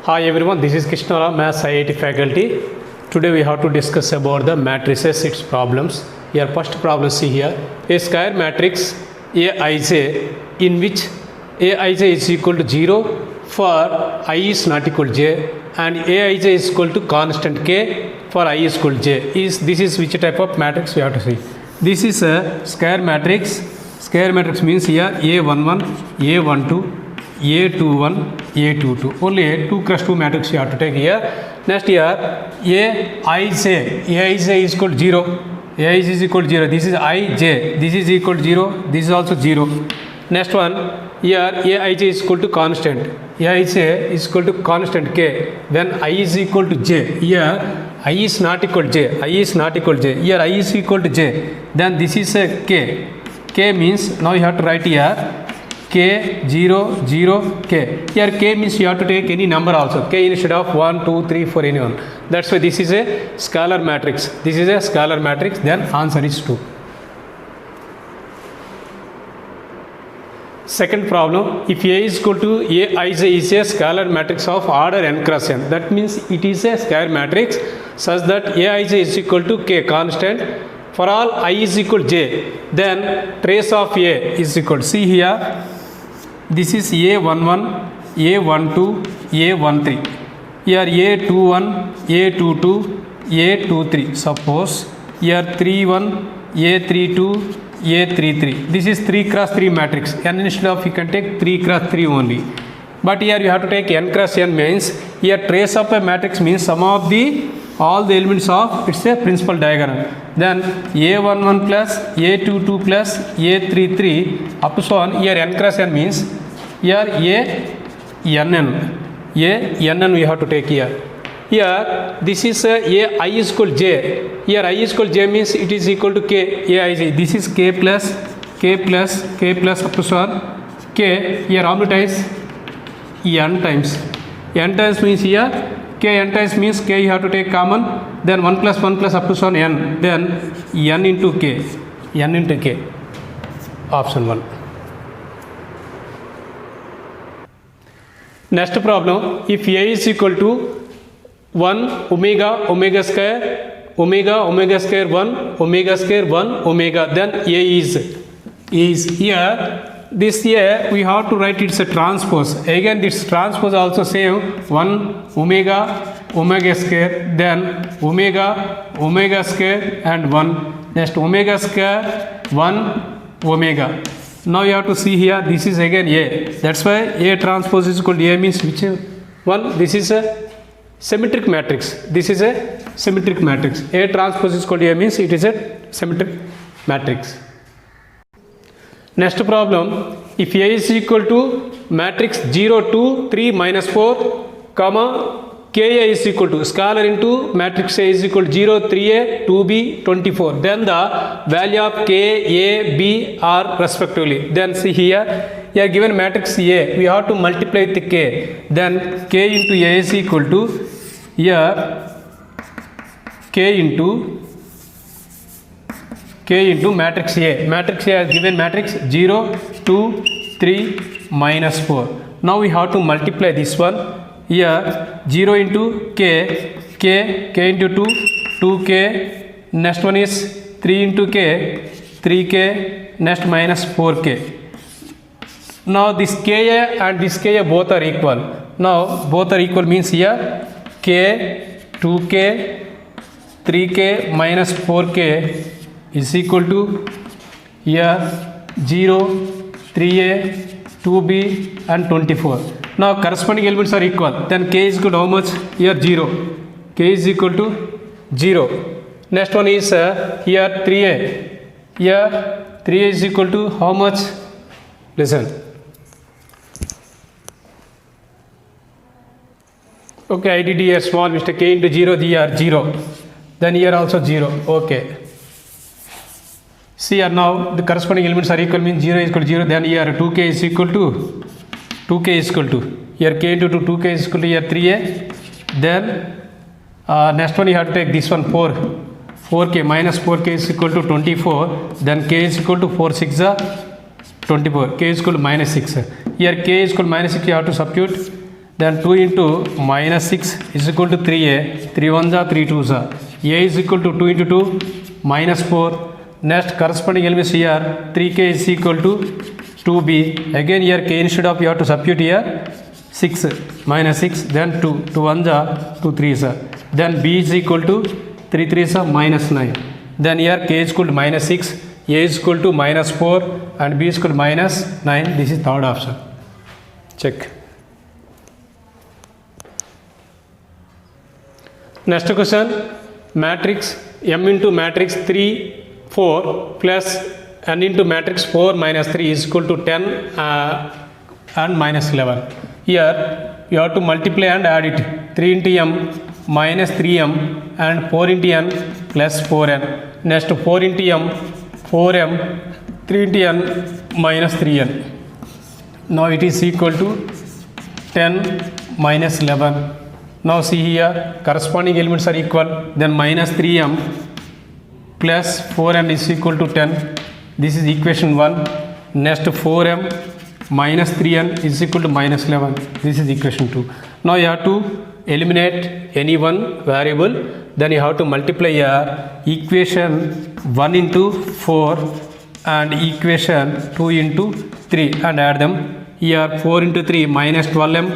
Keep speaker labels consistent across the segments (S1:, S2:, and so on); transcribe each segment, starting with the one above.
S1: Hi everyone, this is Krishna, Maths IIT faculty. Today we have to discuss about the matrices, its problems. Here first problem, see here, a square matrix Aij in which Aij is equal to 0 for I is not equal to j and Aij is equal to constant k for I is equal to j. This is which type of matrix we have to see. This is a square matrix. Square matrix means here A11, A12, A21, A22. Only 2 cross 2 matrix you have to take here. Next here, Aij is equal to 0. Aij is equal to 0. This is Ij. This is equal to 0. This is also 0. Next one, here Aij is equal to constant. Aij is equal to constant k. When I is equal to j. Here I is not equal to j. I is not equal to j. Here I is equal to j. Then this is a k. K means now you have to write here k 0 0 k. Here k means you have to take any number also. K instead of 1 2 3 4 anyone. That's why this is a scalar matrix. This is a scalar matrix. Then answer is 2. Second problem, if A is equal to Aij is a scalar matrix of order n cross n. That means it is a square matrix such that Aij is equal to k constant. For all I is equal to j, then trace of A is equal to, see here, this is A11, A12, A13. Here A21, A22, A23. Suppose here 31, A32, A33. This is 3 cross 3 matrix. N instead of you can take 3 cross 3 only. But here you have to take n cross n means here trace of a matrix means sum of all the elements of its a principal diagonal. Then A11 plus A22 plus A33 up to so on. Here n cross n means here ANN. ANN we have to take here. Here this is A I is equal to j. Here I is equal to j means it is equal to k Aij. This is k plus up to so on. K here how many times? N times. N times means here k n times means k you have to take common. Then 1 plus up to so on n. Then n into k. N into k. Option 1. Next problem, if A is equal to 1 omega square 1 omega square 1 omega, then A is here. This here we have to write it's a transpose. Again this transpose also same 1 omega square, then omega square and 1. Next omega square 1 omega. Now you have to see here this is again A. That's why A transpose is equal to A means which one? This is a symmetric matrix. This is a symmetric matrix. A transpose is equal to A means it is a symmetric matrix. Next problem, if A is equal to matrix 0 2 3 minus 4 comma Ka is equal to scalar into matrix A is equal to 0 3a 2b 24, then the value of K, A, B are respectively. Then see here given matrix A, we have to multiply with K. Then K into A is equal to here K into matrix A. Matrix A has given matrix 0, 2, 3, minus 4. Now we have to multiply this one. Here 0 into K into 2, 2K. Next one is 3 into K, 3K. Next minus 4K. Now this Ka and this Ka both are equal. Now both are equal means here K, 2K, 3K minus 4K is equal to here 0, 3a, 2b and 24. Now corresponding elements are equal. Then k is equal to how much? Here 0. K is equal to 0. Next one is here 3a. Here 3a is equal to how much? Listen. Okay, I did here small mistake. K into 0, here 0. Then here also 0. Okay. See here now the corresponding elements are equal means 0 is equal to 0. Then here 2k is equal to here k into 2, 2k is equal to here 3a. Then next one you have to take this one 4k minus 4k is equal to 24. Then k is equal to 4 6 24. K is equal to minus 6. Here k is equal to minus 6 you have to substitute. then 2 into minus 6 is equal to 3a, 3 1s are 3 2s are, a is equal to 2 into 2 minus 4. Next corresponding elements here, 3k is equal to 2b, again here k instead of you have to substitute here 6 minus 6, then 2 1s are 2 3s are, then b is equal to 3 3s are minus 9, then here k is equal to minus 6, a is equal to minus 4 and b is equal to minus 9. This is third option. Check. Next question, matrix m into matrix 3 4 plus n into matrix 4 minus 3 is equal to 10 and minus 11. Here you have to multiply and add it, 3 into m minus 3m and 4 into n plus 4n. Next 4 into m 4m, 3 into n minus 3n. Now it is equal to 10 minus 11. Now see here, corresponding elements are equal, then minus 3m plus 4m is equal to 10. This is equation 1. Next 4m minus 3n is equal to minus 11. This is equation 2. Now you have to eliminate any one variable, then you have to multiply here equation 1 into 4 and equation 2 into 3 and add them. Here 4 into 3 minus 12m,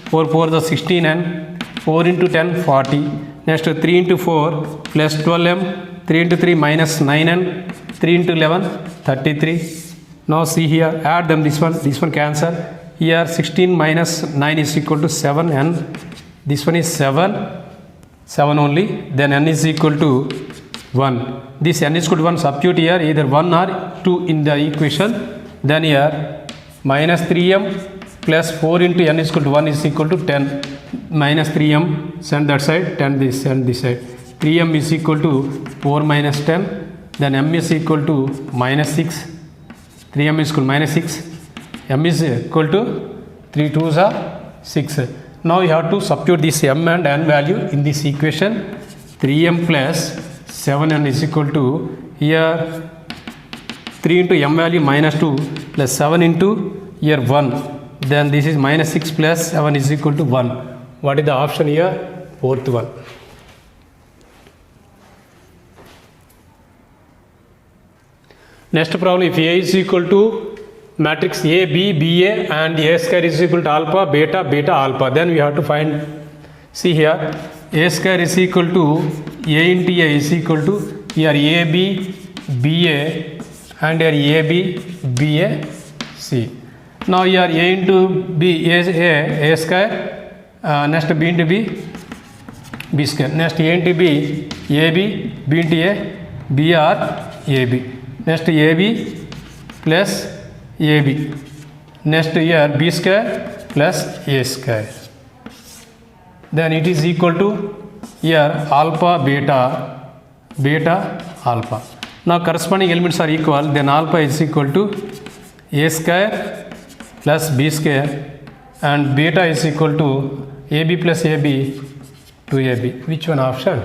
S1: 4 4 the 16n, 4 into 10 40. Next 3 into 4 plus 12m, 3 into 3 minus 9n, 3 into 11 33. Now see here, add them, this one cancel. Here 16 minus 9 is equal to 7 and this one is 7 only, then n is equal to 1. This n is equal to 1, substitute here either 1 or 2 in the equation. Then here minus 3m plus 4 into n is equal to 1 is equal to 10 minus 3m, send that side, 10 this and this side. 3m is equal to 4 minus 10, then m is equal to minus 6, 3m is equal to minus 6, m is equal to 3 2s are 6. Now you have to substitute this m and n value in this equation. 3m plus 7n is equal to, here 3 into m value minus 2 plus 7 into here 1, then this is minus 6 plus 7 is equal to 1. What is the option here? Fourth one. Next problem, if A is equal to matrix A, B, BA and A square is equal to alpha, beta, beta, alpha, then we have to find, see here, A square is equal to A into A is equal to here AB, BA and here AB, BA, C. Now here A into B, A square, next B into B, B square, next A into B, AB, B into A, B or AB. Next AB plus AB. Next here B square plus A square. Then it is equal to here alpha, beta, beta, alpha. Now corresponding elements are equal, then alpha is equal to A square plus B square and beta is equal to AB plus AB to AB. Which one option?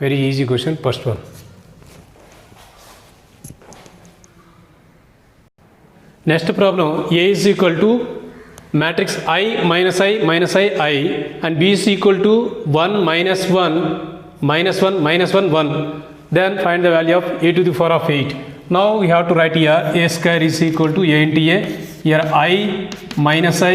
S1: Very easy question, first one. Next problem, A is equal to matrix I minus I minus I and B is equal to 1 minus 1 minus 1 minus 1 1. Then find the value of A to the power of 8. Now we have to write here A square is equal to A into A. Here I minus I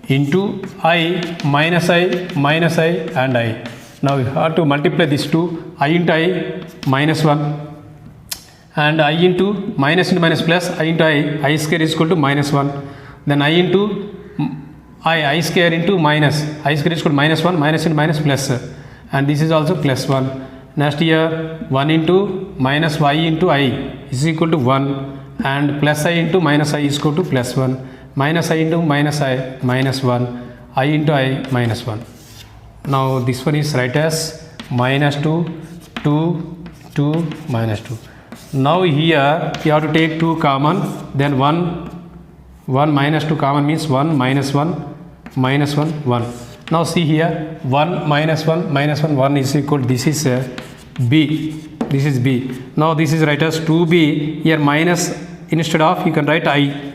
S1: into I minus I and I. Now we have to multiply these two, I into I minus 1. And I into minus plus, I into I square is equal to minus 1. Then I into I square into minus, I square is equal to minus 1, minus into minus plus. And this is also plus 1. Next here 1 into minus y into I is equal to 1. And plus I into minus I is equal to plus 1. Minus I into minus I minus 1. I into I minus 1. Now this one is right as minus 2, 2, 2, minus 2. Now here you have to take 2 common, then 1 minus 2 common means 1 minus 1 minus 1 1. Now see here 1 minus 1 minus 1 1 is equal to, this is B, this is B. Now this is right as 2B, here minus, instead of you can write I,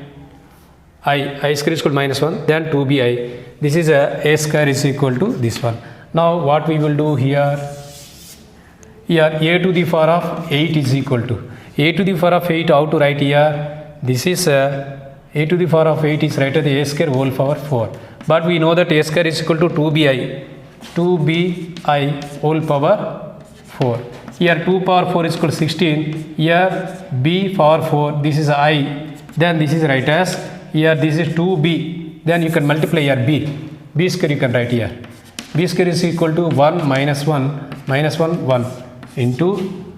S1: I square is equal to minus 1, then 2bi. This is a square is equal to this one. Now what we will do here, a to the power of 8 is equal to, a to the power of 8, how to write here, this is a to the power of 8 is right at the a square whole power 4. But we know that a square is equal to 2bi whole power 4. Here 2 power 4 is equal to 16, here b power 4, this is I, then this is right as, here this is 2b, then you can multiply here b square you can write here. B square is equal to 1 minus 1 minus 1 1 into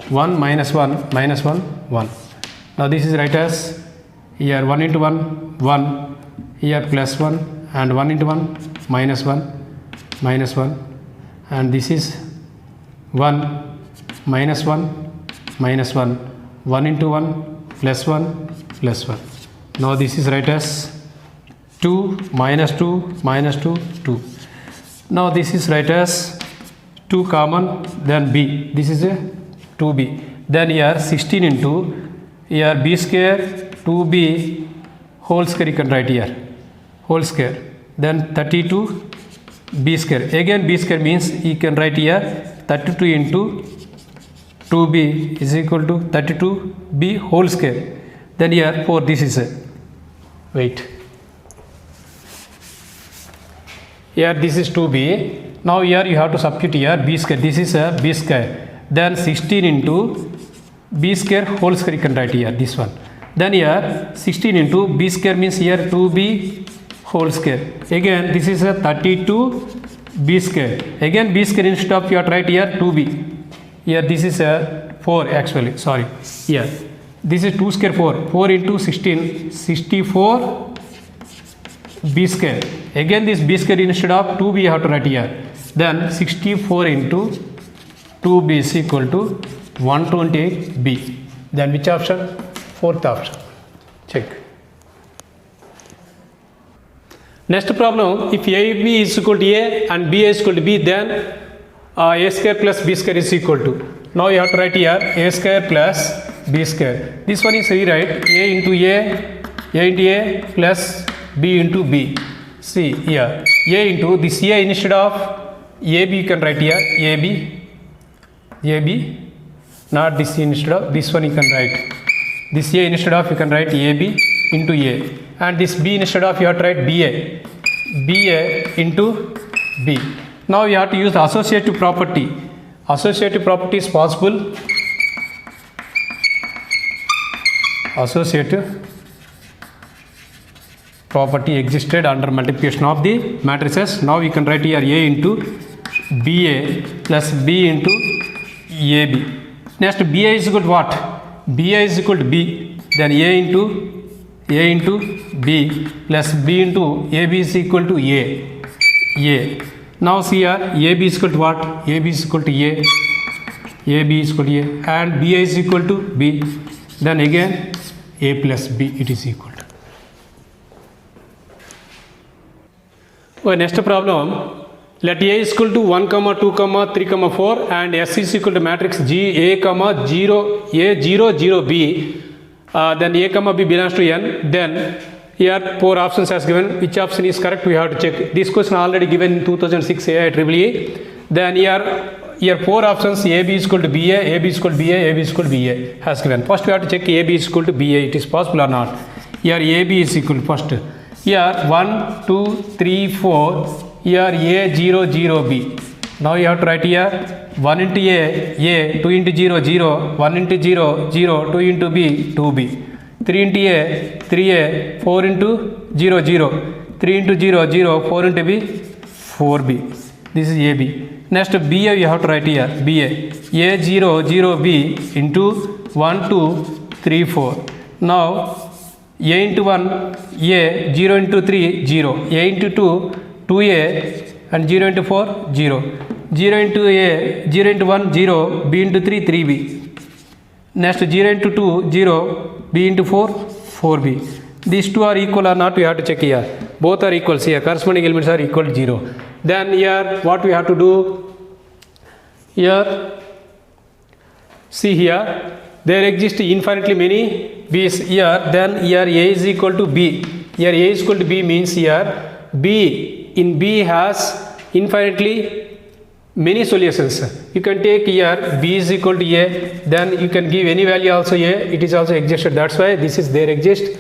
S1: 1 minus 1 minus 1 1. Now this is right as, here 1 into 1 1, here plus 1 and 1 into 1 minus 1, and this is 1 minus 1 minus 1, 1 into 1 plus 1 plus 1. Now this is right as 2 minus 2 minus 2 2. Now this is right as 2 common, then b, this is a 2b, then here 16 into, here b square 2b whole square you can write here, whole square, then 32 b square, again b square means you can write here 32 into 2b is equal to 32b whole square, then here 4, this is a, wait, here this is 2b, now here you have to substitute here b square, this is a b square, then 16 into b square whole square you can write here, this one, then here 16 into b square means here 2b whole square, again this is a 32 b square, again b square instead of you have to write here 2b, here this is a 4 actually, sorry, here this is 2 square 4 into 16 64 b square, again this b square instead of 2b you have to write here, then 64 into 2b is equal to 128b, then which option? Fourth option, check. Next problem, if ab is equal to a and b is equal to b, then a square plus b square is equal to, now you have to write here a square plus b square, this one is rewrite a into a plus b into b. See here a into this a instead of ab you can write here ab, not this instead of this one you can write, this a instead of you can write ab into a, and this b instead of you have to write ba into b. Now you have to use the associative property. Associative property is possible. Associative property existed under multiplication of the matrices. Now you can write here a into ba plus b into ab. Next ba is equal to what? Ba is equal to b, then a into b plus b into ab is equal to a. Now see here ab is equal to what? ab is equal to a, ab is equal to a, and ba is equal to b, then again a plus b it is equal to. Okay, next problem, let a is equal to 1 comma 2 comma 3 comma 4 and s is equal to matrix g a comma 0 a 0 0 b, then a comma b belongs to n, then here 4 options as given, which option is correct we have to check. This question already given in 2006 AIEEE, then here 4 options a b is equal to ba, a b is equal to ba, a b is equal to ba has given. First we have to check a b is equal to ba, it is possible or not. Here a b is equal to first, here 1 2 3 4, here a 0 0 b. Now you have to write here 1 into a 2 into 0 0, 1 into 0 0, 2 into b 2b, 3 into a 3a, 4 into 0 0, 3 into 0 0, 4 into b 4b. This is ab. Next ba you have to write here ba a 0 0 b into 1 2 3 4. Now a into 1 a, 0 into 3 0, a into 2 2a, and 0 into 4 0, 0 into a, 0 into 1 0, b into 3 3b. Next 0 into 2 0, b into 4 4b. These two are equal or not we have to check here. Both are equal. Here corresponding elements are equal to 0. Then here what we have to do, here see here there exist infinitely many b's here, then here a is equal to b, Here A is equal to B means here B has infinitely many solutions. You can take here B is equal to A, then you can give any value also A, it is also existed. That's why this is there exist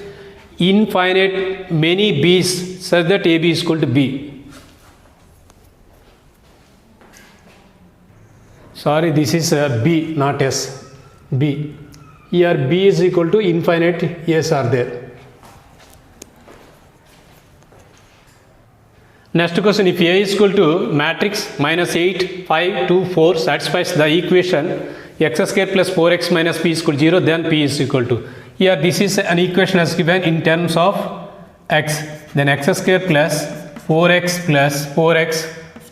S1: infinite many B's such that AB is equal to B. Sorry, this is B, not S. B. Here B is equal to infinite A's are there. Next question, if A is equal to matrix minus 8, 5, 2, 4 satisfies the equation x square plus 4x minus p is equal to 0, then p is equal to. Here this is an equation as given in terms of x, then x square plus 4x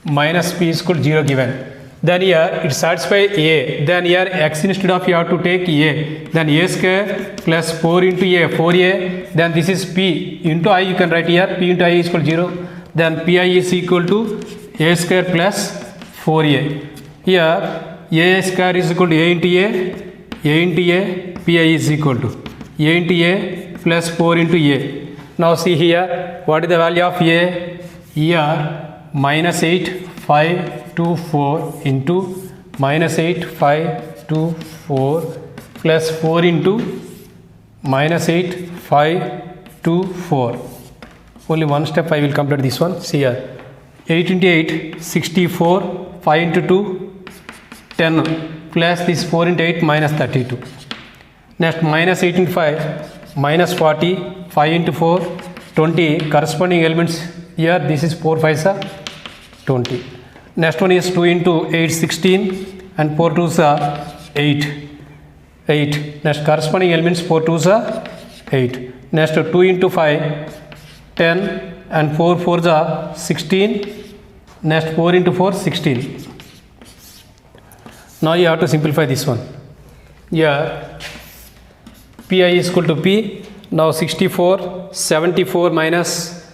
S1: minus p is equal to 0 given. Then here it satisfies A, then here x instead of you have to take A, then A square plus 4 into A, 4A, then this is p into I, you can write here p into I is equal to 0, then pi is equal to A square plus 4A. Here A square is equal to A into A, pi is equal to A into A plus 4 into A. Now see here, what is the value of A? Here minus 8, 5, 2, 4 into minus 8, 5, 2, 4 plus 4 into minus 8, 5, 2, 4. Only one step I will complete this one. See here, 8 into 8, 64, 5 into 2, 10 plus this 4 into 8 minus 32. Next minus 8 into 5, minus 40, 5 into 4, 20. Corresponding elements here, this is 4 5s are 20. Next one is 2 into 8, 16 and 4 2s are 8. Next corresponding elements 4 2s are 8. Next 2 into 5, 10 and 4 4s are 16. Next 4 into 4, 16. Now you have to simplify this one. Here pi is equal to p. Now 64, 74 minus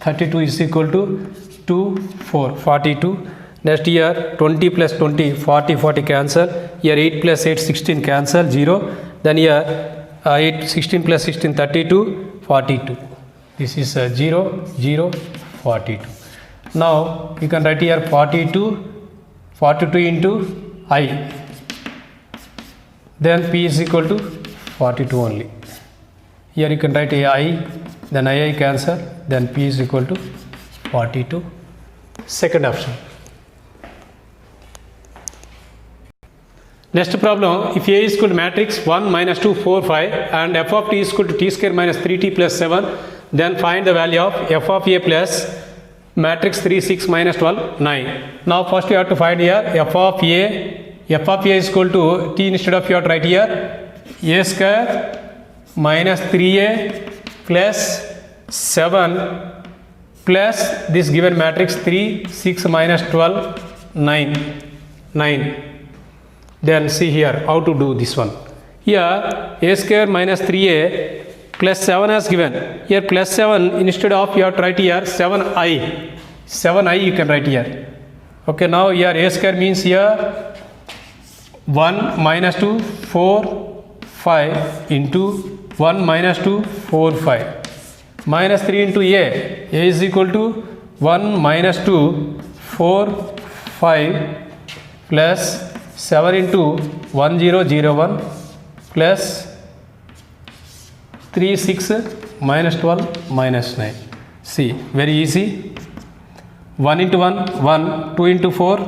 S1: 32 is equal to 2, 4, 42. Next here 20 plus 20, 40 cancel. Here 8 plus 8, 16 cancel, 0. Then here 8, 16 plus 16, 32, 42. This is 0, 0, 42. Now you can write here 42 into I. Then p is equal to 42 only. Here you can write I, then I cancel, then p is equal to 42. Second option. Next problem, if A is equal to matrix 1, minus 2, 4, 5 and f of t is equal to t square minus 3t plus 7, then find the value of f of A plus matrix 3, 6, minus 12, 9. Now first you have to find here f of A is equal to t instead of you have to write here A square minus 3A plus 7 plus this given matrix 3, 6, minus 12, 9. Then see here how to do this one. Here A square minus 3A plus 7 as given. Here plus 7 instead of you have to write here 7i you can write here. Okay, now here A square means here 1 minus 2 4 5 into 1 minus 2 4 5 minus 3 into A is equal to 1 minus 2 4 5 plus 7 into 1 0 0 1 plus 3 6 minus 12 minus 9. See, very easy. 1 into 1 1, 2 into 4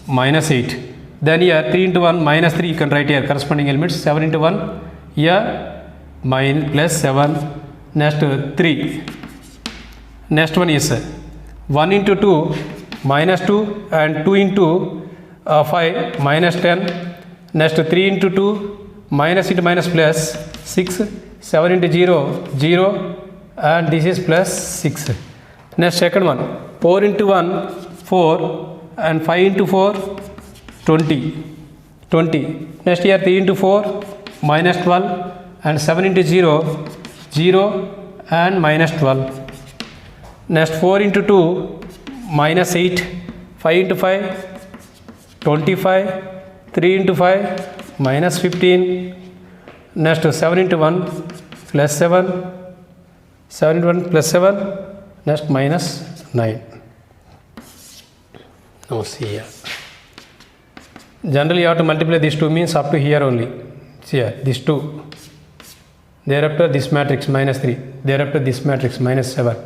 S1: minus 8. Then here 3 into 1 minus 3 you can write here corresponding elements. 7 into 1 here minus plus 7. Next 3. Next one is 1 into 2 minus 2 and 2 into 5 minus 10. Next 3 into 2 minus into minus plus 6. 7 into 0 0 and this is plus 6. Next second one 4 into 1 4 and 5 into 4 20. Next here 3 into 4 minus 12 and 7 into 0 0 and minus 12. Next 4 into 2 minus 8. 5 into 5 25. 3 into 5 minus 15. Next 7 into 1 plus 7, 7 into 1 plus 7, next minus 9. Now see here. Generally you have to multiply these two, means up to here only. See here, these two. Thereafter this matrix minus 3. Thereafter this matrix minus 7.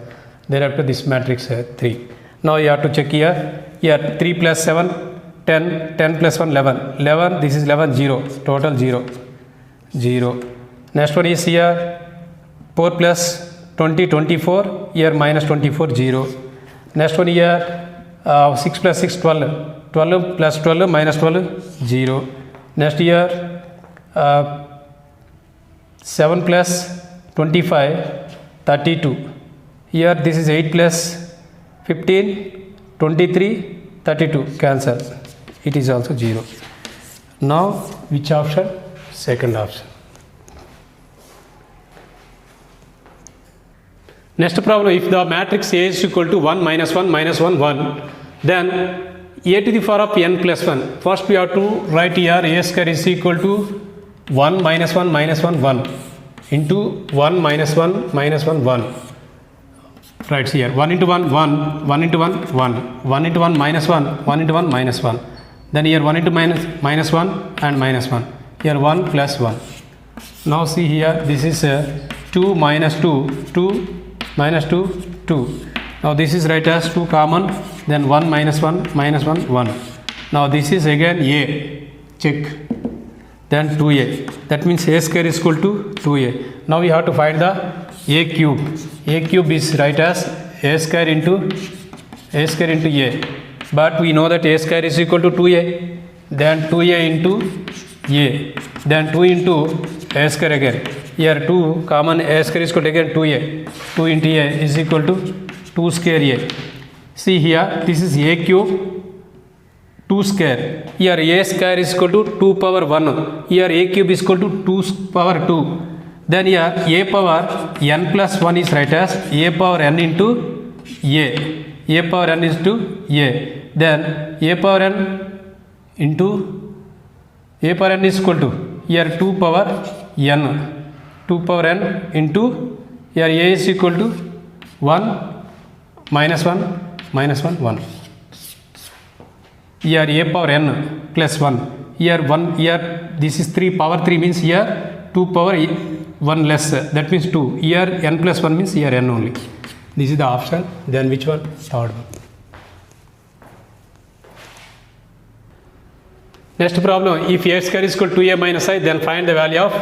S1: Thereafter this matrix 3. Now you have to check here. Here 3 plus 7, 10. 10 plus 1, 11. 11, this is 11, 0. Total 0. 0. Next one is here 4 plus 20, 24. Here minus 24, 0. Next one here 6 plus 6, 12. 12 plus 12 minus 12, 0. Next here 7 plus 25, 32. Here this is 8 plus 15, 23, 32. Cancel. It is also 0. Now which option? Second option. Next problem, if the matrix A is equal to 1 minus 1 minus 1 1, then a to the power of n plus 1. First we have to write here a square is equal to 1 minus 1 minus 1 1 into 1 minus 1 minus 1 1. Right here 1 into 1 1, 1 into 1 1, 1 into 1 minus 1, 1 into 1 minus 1. Then here 1 into minus 1 and minus 1. Here 1 plus 1. Now see here, this is 2 minus 2, 2 minus 2, 2. Now this is right as 2 common, then 1 minus 1 minus 1, 1. Now this is again a, check, then 2a. That means a square is equal to 2a. Now we have to find the a cube. A cube is right as a square into a. But we know that a square is equal to 2a. Then 2a into a. Then 2 into a square again. Here 2 common, a square is equal to again 2a. 2 into a is equal to 2 square a. See here, this is a cube, 2 square. Here a square is equal to 2 power 1. Here a cube is equal to 2 power 2. Then here a power n plus 1 is right as a power n into a. A power n is to a. Then a power n into a power n is equal to here 2 power n. 2 power n into here a is equal to 1 minus 1 minus 1 1. Here a power n plus 1. Here 1, here this is 3 power 3 means here 2 power 1 less, that means 2. Here n plus 1 means here n only. This is the option. Then which one? Third one. Next problem, if a square is equal to 2a minus I, then find the value of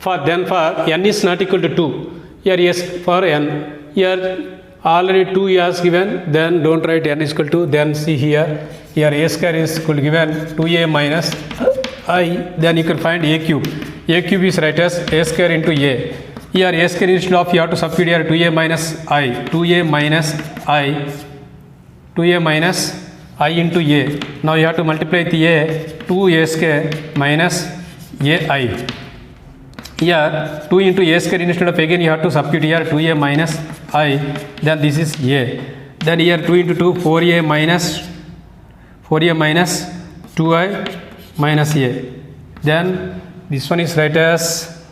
S1: for n is not equal to 2. Here yes for n. Here already 2 is given, then don't write n is equal to, then see here a square is equal to given 2a minus I, then you can find a cube. A cube is right as a square into a. Here a square instead of you have to substitute here 2a minus I, 2a minus I into a. Now you have to multiply the a, 2a square minus ai. Here 2 into a square instead of again you have to substitute here 2a minus I, then this is a. Then here 2 into 2, 4a minus 2i minus a. Then this one is right as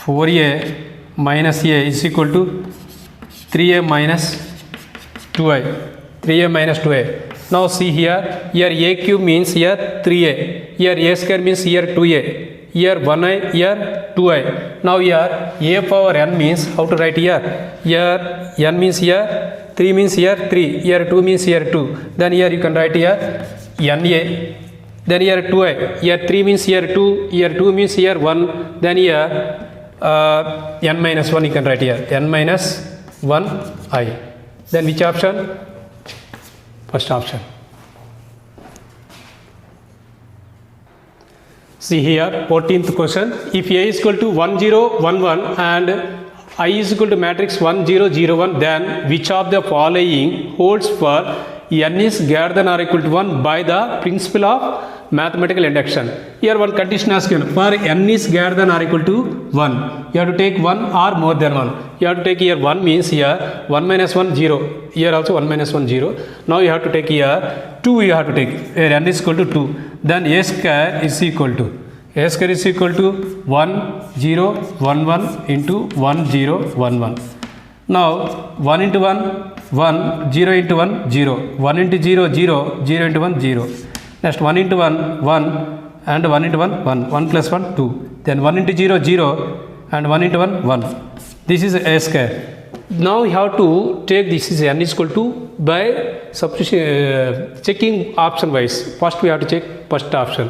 S1: 4a minus a is equal to 3a minus 2i. 3a minus 2a. Now see here a cube means here 3a. Here a square means here 2a. Here 1i, here 2i. Now here a power n means how to write here? Here n means here 3 means here 3. Here 2 means here 2. Then here you can write here na. Then here 2i. Here 3 means here 2. Here 2 means here 1. Then here n minus 1 you can write here. N minus 1i. Then which option? First option. See here 14th question. If A is equal to 1 0 1 1 and I is equal to matrix 1 0 0 1, then which of the following holds for n is greater than or equal to 1 by the principle of mathematical induction? Here one condition is given. For n is greater than or equal to 1, you have to take 1 or more than 1. You have to take here 1 means here 1 minus 1 0. Here also 1 minus 1 0. Now you have to take here 2, you have to take here n is equal to 2. Then a square is equal to A square is equal to 1 0 1 1 into 1 0 1 1. Now 1 into 1 1, 0 into 1 0, 1 into 0 0, 0 into 1 0. Next 1 into 1 1 and 1 into 1 1, 1 plus 1 2. Then 1 into 0 0 and 1 into 1 1. This is A square. Now we have to take this is n is equal to by substitution checking option wise. First we have to check first option.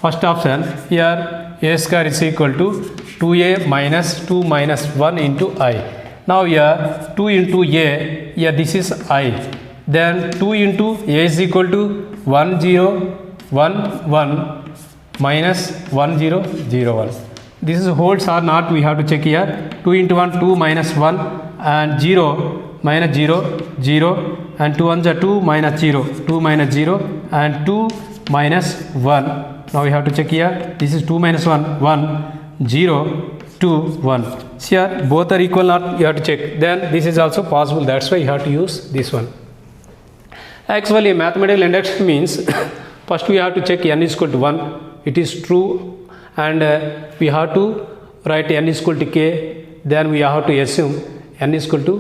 S1: First option here A square is equal to 2a minus 2 minus 1 into I. Now here 2 into a, here this is I. Then 2 into a is equal to 1 0 1 1 minus 1 0 0 1. This is holds or not, we have to check here. 2 into 1 2 minus 1 and 0 minus 0 0 and 2 ones are 2 minus 0 2 minus 0 and 2 minus 1. Now we have to check here. This is 2 minus 1 1 0 2 1. Here both are equal or not, you have to check. Then this is also possible, that's why you have to use this one. Actually mathematical induction means first we have to check n is equal to 1, it is true, and we have to write n is equal to k. Then we have to assume n is equal to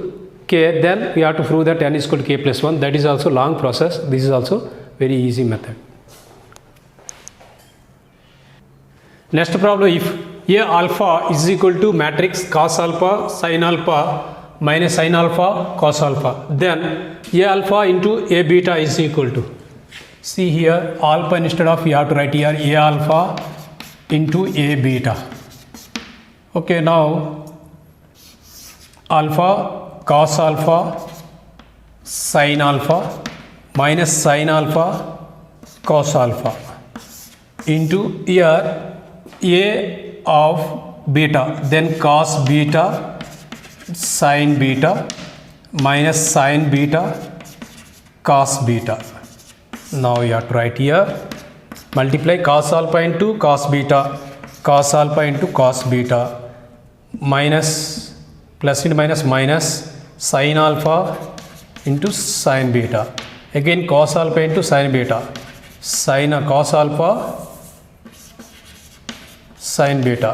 S1: k. Then we have to prove that n is equal to k plus 1. That is also long process. This is also very easy method. Next problem, if A alpha is equal to matrix cos alpha sin alpha minus sin alpha cos alpha, then A alpha into A beta is equal to, see here alpha instead of, you have to write here A alpha into A beta. Okay, now alpha cos alpha sin alpha minus sin alpha cos alpha into here A of beta, then cos beta sin beta minus sin beta cos beta. Now you have to write here multiply cos alpha into cos beta, cos alpha into cos beta, minus plus into minus minus sin alpha into sin beta, again cos alpha into sin beta, sin cos alpha sin beta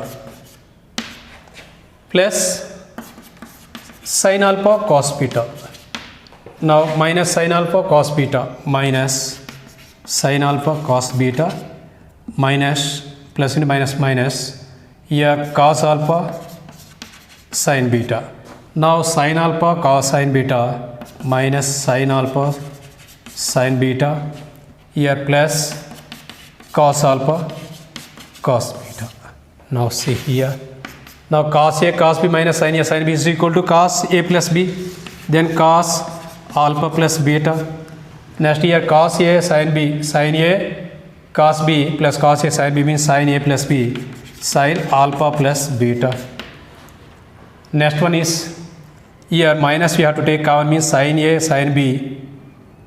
S1: plus sin alpha cos beta. Now minus sin alpha cos beta minus sin alpha cos beta minus plus into minus minus here cos alpha sin beta. Now sin alpha cos sin beta minus sin alpha sin beta here plus cos alpha cos beta. Now see here, now cos A cos B minus sin A sin B is equal to cos A plus B, then cos alpha plus beta. Next here cos A sin B, sin A cos B plus cos A sin B means sin A plus B, sin alpha plus beta. Next one is here minus, we have to take common, means sin A sin B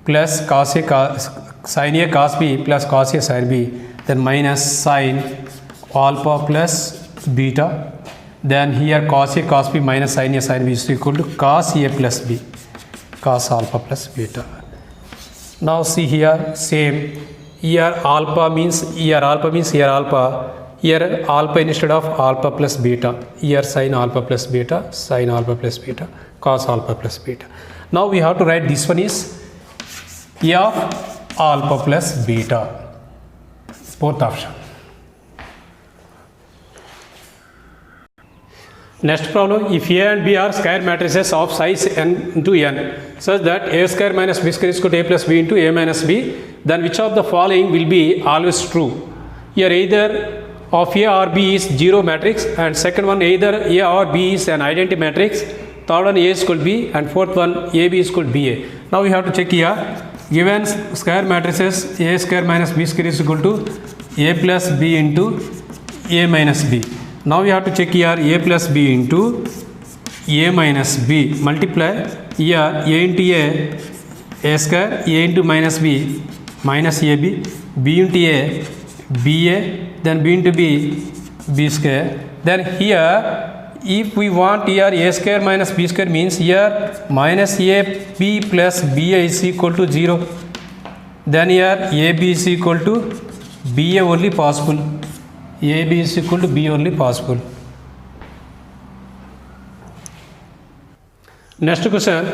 S1: plus cos A cos, sin A cos B plus cos A sin B, then minus sin alpha plus beta. Then here cos A cos B minus sin A sin B is equal to cos A plus B, cos alpha plus beta. Now see here same, here alpha means here alpha means here alpha, here alpha instead of alpha plus beta, here sin alpha plus beta, sin alpha plus beta, cos alpha plus beta. Now we have to write this one is A of alpha plus beta, both option. Next problem, if A and B are square matrices of size n into n such that A square minus B square is equal to A plus B into A minus B, then which of the following will be always true? Here either of A or B is 0 matrix, and second one either A or B is an identity matrix, third one A is equal to B, and fourth one AB is equal to BA. Now we have to check here, given square matrices A square minus B square is equal to A plus B into A minus B. Now we have to check here A plus B into A minus B, multiply here A into A square, A into minus B minus AB, B into A BA, then B into B B square. Then here if we want here A square minus B square means here minus AB plus BA is equal to 0. Then here AB is equal to BA only possible. AB is equal to B only possible. Next question,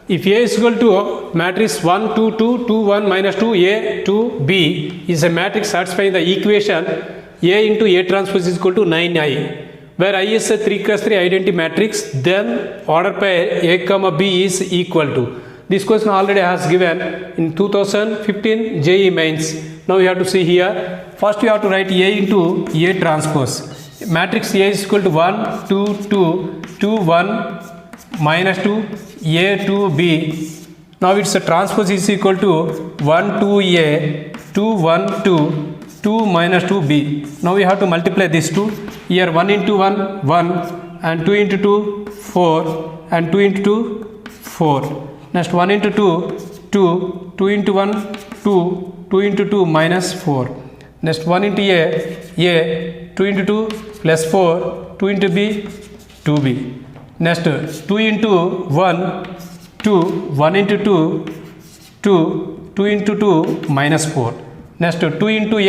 S1: if A is equal to matrix 1, 2, 2, 2, 1, minus 2, A, 2, B is a matrix satisfying the equation A into A transpose is equal to 9I, where I is a 3 cross 3 identity matrix, then order pair A comma B is equal to. This question already has given in 2015 JEE mains. Now we have to see here. First we have to write A into A transpose. Matrix A is equal to 1, 2, 2, 2, 1, minus 2, A, 2, B. Now its a transpose is equal to 1, 2, A, 2, 1, 2, 2, minus 2, B. Now we have to multiply these two. Here 1 into 1, 1, and 2 into 2, 4, and 2 into 2, 4. Next 1 into 2, 2, 2 into 1, 2, 2 into 2, minus 4. Next 1 into A, 2 into 2, plus 4, 2 into B, 2B. Next 2 into 1, 2, 1 into 2, 2, 2 into 2, minus 4. Next 2 into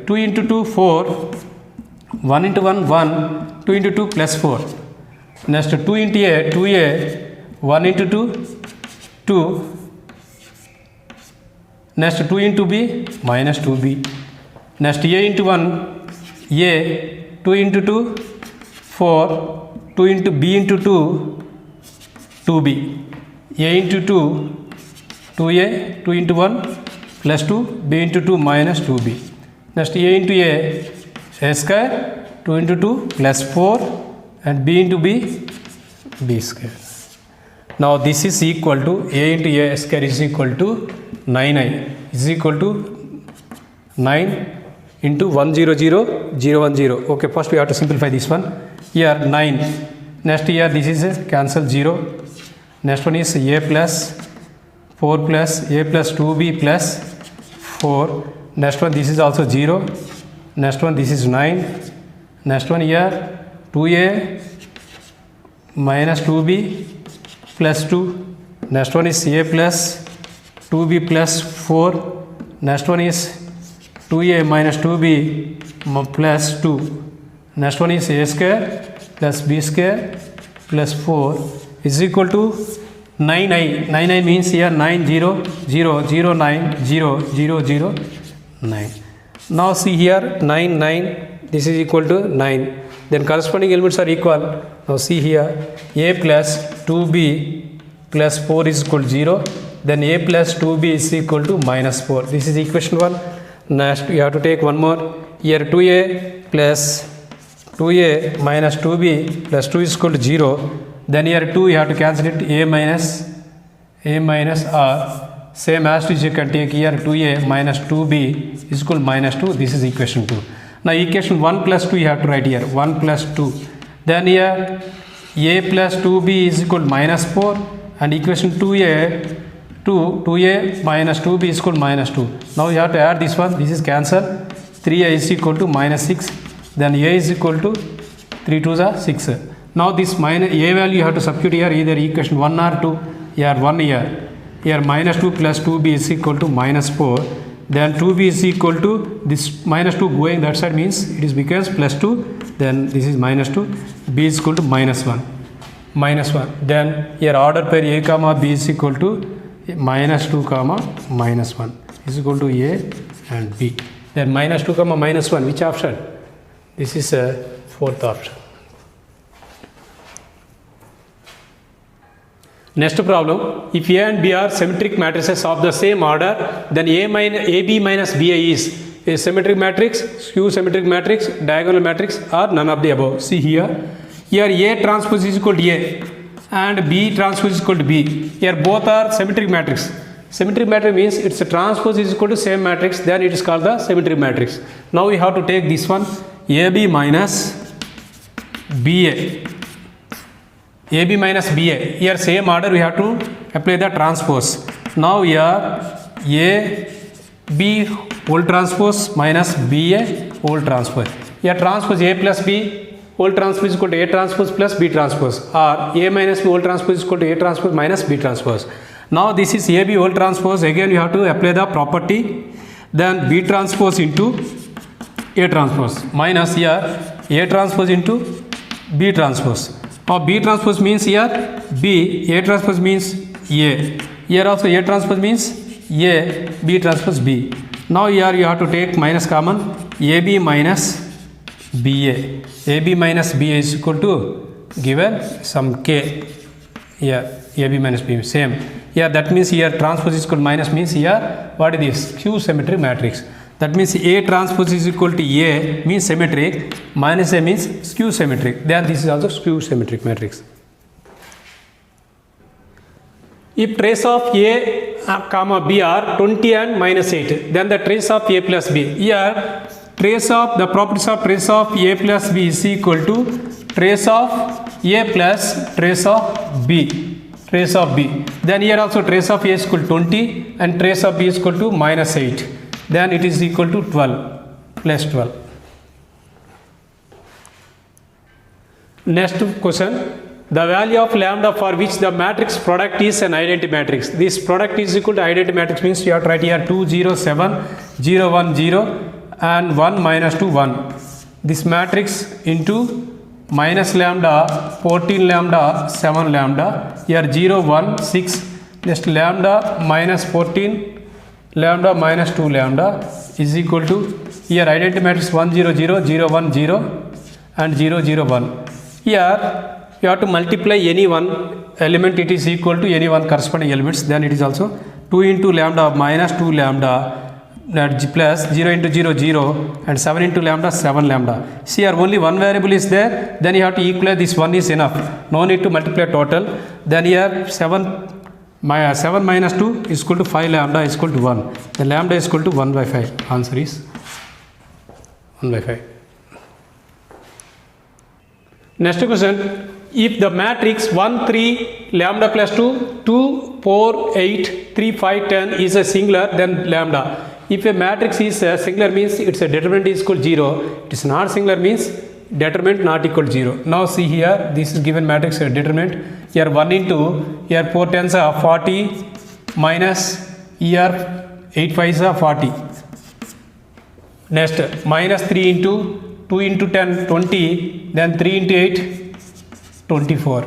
S1: 2 into 2, 4, 1 into 1, 1, 2 into 2, plus 4. Next 2 into A, 2A, 1 into 2, 2. Next 2 into B, minus 2B. Next A into 1, A, 2 into 2, 4, 2 into B into 2, 2B. A into 2, 2A, 2 into 1, plus 2, B into 2, minus 2B. Next A into A square, 2 into 2, plus 4, and B into B, B square. Now this is equal to A into A square is equal to 9I is equal to 9 into 1, 0, 0, 0, 1, 0. Okay, first we have to simplify this one. Here 9. Next here this is a cancel 0. Next one is A plus 4 plus A plus 2B plus 4. Next one this is also 0. Next one this is 9. Next one here 2A minus 2B plus 2. Next one is A plus 2B plus 4. Next one is 2A minus 2B plus 2. Next one is A square plus B square plus 4 is equal to 9I. 9I means here 9, 0, 0, 0, 9, 0, 0, 0, 9. Now see here 9, 9. This is equal to 9. Then corresponding elements are equal. Now see here A plus 2B plus 4 is equal to 0. Then A plus 2B is equal to minus 4. This is equation 1. Next you have to take one more. Here 2A plus 2A minus 2B plus 2 is equal to 0. Then here 2 you have to cancel it. A minus R. Same as you can take here 2A minus 2B is equal to minus 2. This is equation 2. Now equation 1 plus 2 you have to write here. 1 plus 2. Then here A plus 2B is equal to minus 4. And equation 2A minus 2B is equal to minus 2. Now you have to add this one. This is cancel. 3A is equal to minus 6. Then A is equal to 3 2s are 6. Now this minus A value you have to substitute here either equation 1 or 2. Here 1 here. Here minus 2 plus 2B is equal to minus 4. Then 2B is equal to this minus 2 going that side means it is because plus 2. Then this is minus 2. B is equal to minus 1. Minus 1. Then here order pair A comma B is equal to minus 2 comma minus 1 is equal to A and B. Then minus 2 comma minus 1 which option? This is a fourth option. Next problem, if A and B are symmetric matrices of the same order, then AB minus BA is a symmetric matrix, skew symmetric matrix, diagonal matrix, or none of the above. See here. Here A transpose is equal to A and B transpose is equal to B. Here both are symmetric matrix. Symmetric matrix means its a transpose is equal to same matrix, then it is called the symmetric matrix. Now we have to take this one AB minus BA. AB minus BA. Here same order we have to apply the transpose. Now here A B whole transpose minus BA whole transpose. Here transpose A plus B whole transpose is equal to A transpose plus B transpose, or A minus B whole transpose is equal to A transpose minus B transpose. Now this is AB whole transpose. Again you have to apply the property. Then B transpose into A transpose minus here A transpose into B transpose. Now B transpose means here B, A transpose means A. Here also A transpose means A, B transpose B. Now here you have to take minus common, AB minus BA. AB minus BA is equal to given some K. Here AB minus BA same. Here that means here transpose is equal to minus means here what is this? Skew symmetric matrix. That means A transpose is equal to A means symmetric, minus A means skew symmetric. Then this is also skew symmetric matrix. If trace of A comma B are 20 and minus 8, then the trace of A plus B. Here trace of the properties of trace of A plus B is equal to trace of A plus trace of B. Trace of B. Then here also trace of A is equal to 20 and trace of B is equal to minus 8. Then it is equal to 12 plus 12. Next question. The value of lambda for which the matrix product is an identity matrix. This product is equal to identity matrix means you have to write here 2 0 7 0 1 0 and 1 minus 2 1. This matrix into minus lambda 14 lambda 7 lambda. Here 0 1 6 next lambda minus 14 lambda minus 2 lambda is equal to here identity matrix 1 0 0 0 1 0 and 0 0 1. Here you have to multiply any one element, it is equal to any one corresponding elements, then it is also 2 into lambda minus 2 lambda that plus 0 into 0 0 and 7 into lambda 7 lambda. See here only one variable is there, then you have to equalize this one is enough, no need to multiply total. Then here 7 minus 2 is equal to 5 lambda is equal to 1. The lambda is equal to 1 by 5. Answer is 1 by 5. Next question. If the matrix 1 3 lambda plus 2 2 4 8 3 5 10 is a singular, then lambda. If a matrix is a singular means its a determinant is equal to 0. It is not singular means determinant not equal to 0. Now see here this is given matrix a determinant. Here 1 into here 4 tens are 40 minus here 8 5s are 40. Next minus 3 into 2 into 10 20, then 3 into 8 24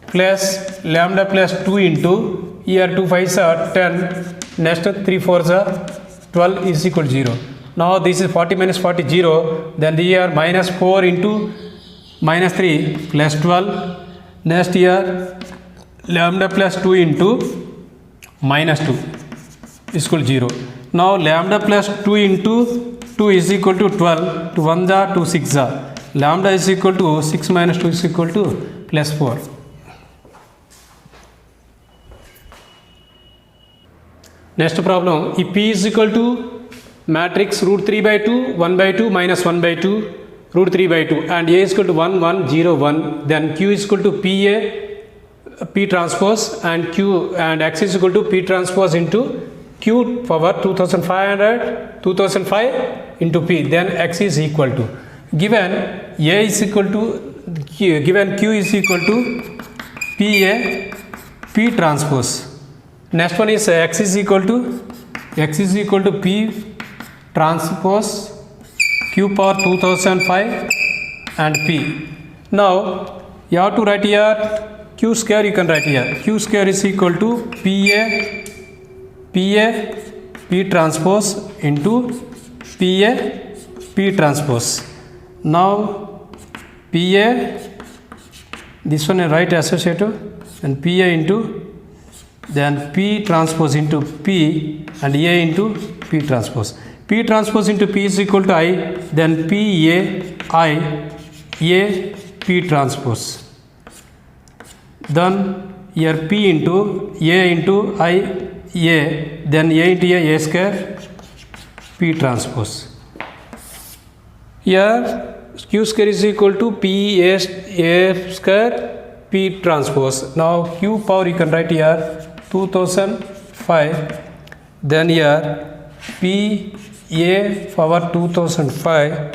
S1: plus lambda plus 2 into here 2 5s are 10, next 3 4s are 12 is equal to 0. Now this is 40 minus 40 0, then here minus 4 into minus 3 plus 12, next here lambda plus 2 into minus 2 is equal to 0. Now lambda plus 2 into 2 is equal to 12, 2 1s are 2 6s are. Lambda is equal to 6 minus 2 is equal to plus 4. Next problem. If P is equal to matrix root 3 by 2, 1 by 2 minus 1 by 2, root 3 by 2 and A is equal to 1 1 0 1, then Q is equal to PA P transpose and Q and X is equal to P transpose into Q power 2500 2005 into P, then X is equal to given A is equal to given Q is equal to PA P transpose. Next one is X is equal to P transpose Q power 2005 and P. Now you have to write here Q square, you can write here Q square is equal to PA P transpose into PA P transpose. Now PA this one is right associative and PA into then P transpose into P and A into P transpose. P transpose into P is equal to I, then P A I A P transpose. Then here P into A into I A, then A into A square P transpose. Here Q square is equal to P A square P transpose. Now Q power you can write here 2005, then here P A power 2005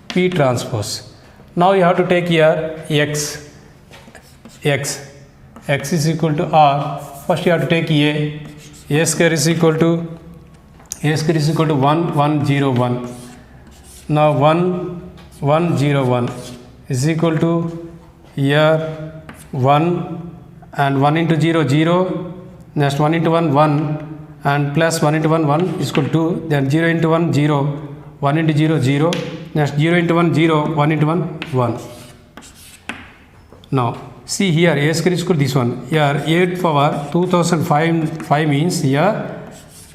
S1: P transpose. Now you have to take here X is equal to R. First you have to take A square is equal to 1 1 0 1. Now 1 1 0 1 is equal to here 1 and 1 into 0 0, next 1 into 1 1 and plus 1 into 1 1 is equal to 2, then 0 into 1 0, 1 into 0 0, next 0 into 1 0, 1 into 1 1. Now see here a square is equal to this one, here 8 power 2005 means here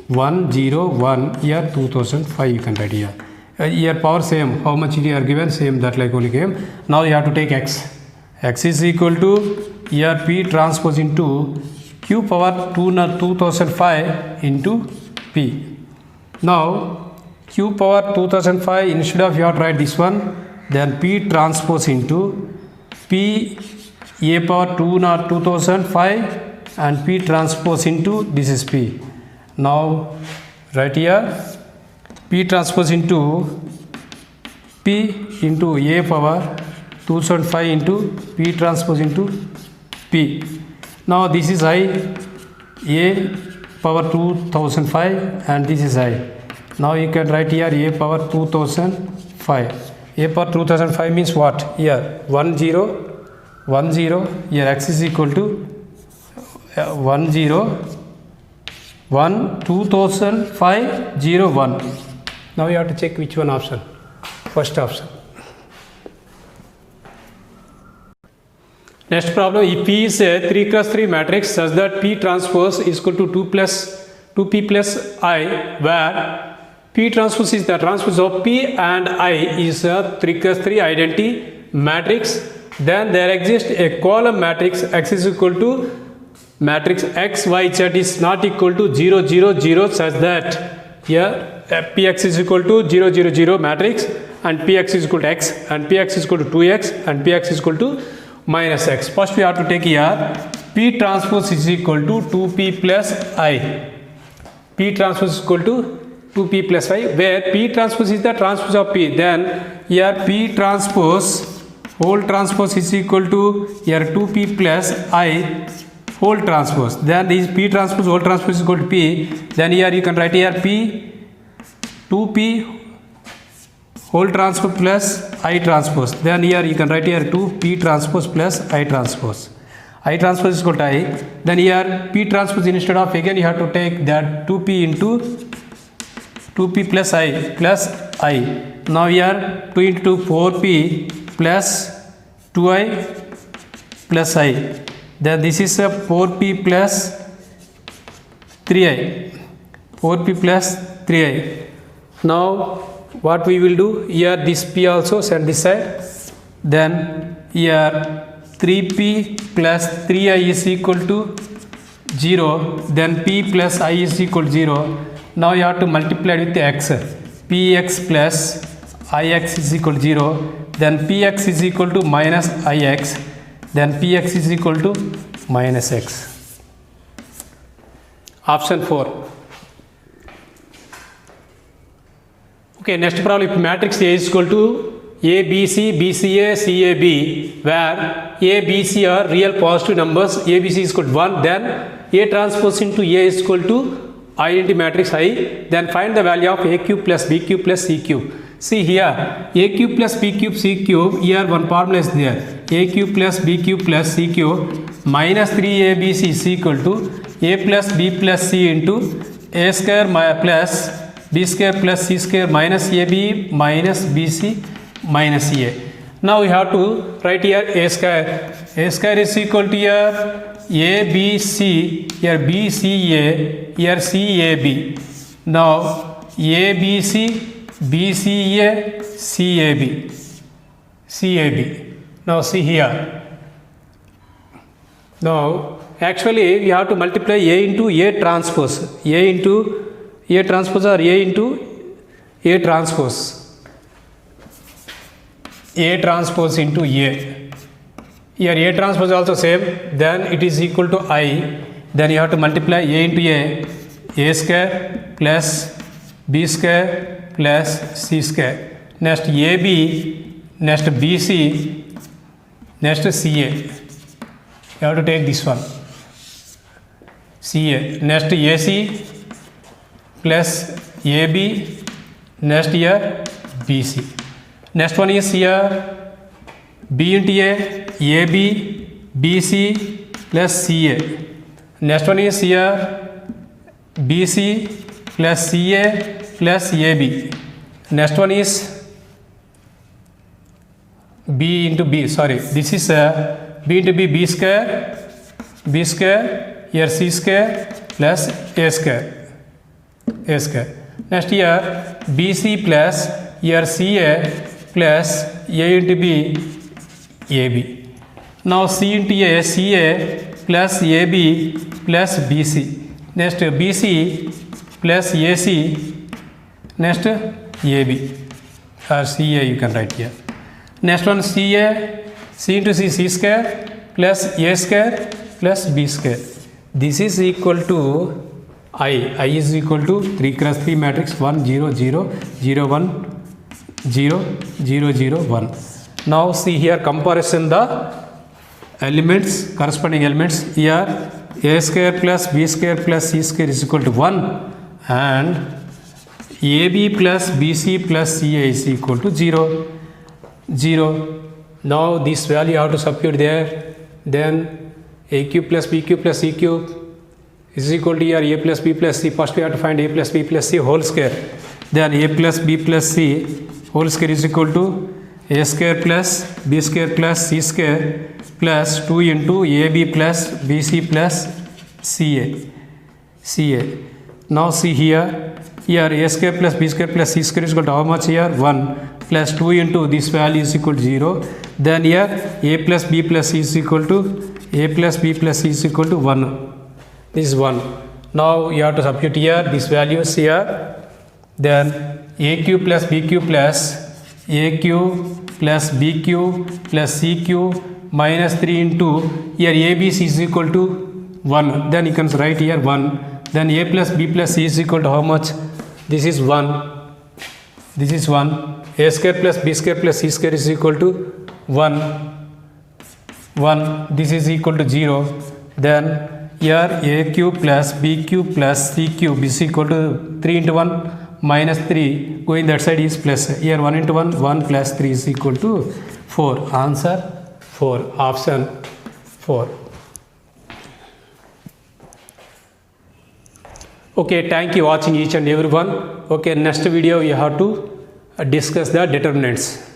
S1: 1 0 1, here 2005 you can write here. Here power same, how much you are given same, that like only came. Now you have to take x. X is equal to here p transpose into q power 2005 into p. Now q power 2005, instead of you have to write this one, then p transpose into p a power 2005 and p transpose into this is p. Now right here p transpose into p into a power 2005 into p transpose into p. Now this is I, a power 2005 and this is I. Now you can write here a power 2005. A power 2005 means what? Here 1 0 1 0, here x is equal to 1 0 1 2005 0 1. Now you have to check which one option. First option. Next problem, if P is a 3 cross 3 matrix such that P transpose is equal to 2p plus I, where P transpose is the transpose of P and I is a 3 cross 3 identity matrix, then there exists a column matrix x is equal to matrix x y z is not equal to 0 0 0 such that here Px is equal to 0 0 0 matrix and Px is equal to x and Px is equal to 2x and Px is equal to minus x. First we have to take here P transpose is equal to 2p plus I. P transpose is equal to 2p plus I, where P transpose is the transpose of P. Then here P transpose whole transpose is equal to here 2p plus I whole transpose. Then this P transpose whole transpose is equal to P. Then here you can write here P 2p whole transpose plus I transpose. Then here you can write here 2p transpose plus I transpose. I transpose is equal to I. Then here P transpose, instead of again you have to take that 2p into 2p plus I. Now here 2 into 2 4p plus 2i plus I. Then this is a 4p plus 3i. 4p plus 3i. Now what we will do, here this p also send this side, then here 3p plus 3i is equal to 0, then p plus I is equal to 0. Now you have to multiply with x, px plus ix is equal to 0, then px is equal to minus ix, then px is equal to minus x. Option 4. Okay, next problem, if matrix A is equal to A, B, C, B, C, A, C, A, B, where A, B, C are real positive numbers, A, B, C is equal to 1, then A transpose into A is equal to identity matrix I, then find the value of A cube plus B cube plus C cube. See here, A cube plus B cube C cube, here one formula is there, A cube plus B cube plus C cube minus 3ABC is equal to A plus B plus C into A square plus B square plus C square minus AB minus BC minus A. Now we have to write here A square. A square is equal to here ABC, here BCA, here CAB. Now ABC, BCA, CAB. CAB. Now see here. Now actually we have to multiply A into A transpose. A into A transpose or A into A transpose. A transpose into A. Here A transpose also same, then it is equal to I. Then you have to multiply A into A square plus B square plus C square. Next AB, next BC, next CA. You have to take this one. CA. Next AC plus AB, next here BC. Next one is here B into A, AB, BC plus CA. Next one is here BC plus CA plus AB. Next one is B into B, sorry, this is B into B, B square, here C square plus A square, A square. Next here BC plus here CA plus A into B, AB. Now C into A, CA plus AB plus BC. Next BC plus AC, next AB or CA you can write here. Next one CA, C into C, C square plus A square plus B square. This is equal to I is equal to 3 cross 3 matrix 1 0 0 0 1 0 0 0 1. Now see here comparison the elements, corresponding elements. Here A square plus B square plus C square is equal to 1 and AB plus BC plus CA is equal to 0 0. Now this value you have to substitute there, then A cube plus B cube plus C cube is equal to here A plus B plus C. First we have to find A plus B plus C whole square, then A plus B plus C whole square is equal to A square plus B square plus C square plus 2 into AB plus BC plus CA. Now see here A square plus B square plus C square is equal to how much here? 1 plus 2 into this value is equal to 0. Then here A plus B plus C is equal to A plus B plus C is equal to 1. This is 1. Now you have to substitute here these values here. Then A cube plus B cube plus A cube plus B cube plus C cube minus 3 into here ABC is equal to 1. Then you can write here 1. Then A plus B plus C is equal to how much? This is 1. This is 1. A square plus B square plus C square is equal to 1. This is equal to 0. Then here A cube plus B cube plus C cube is equal to 3 into 1 minus 3. Going that side is plus. Here 1 into 1 plus 3 is equal to 4. Answer 4. Option 4. Okay, thank you watching each and everyone. Okay, next video you have to discuss the determinants.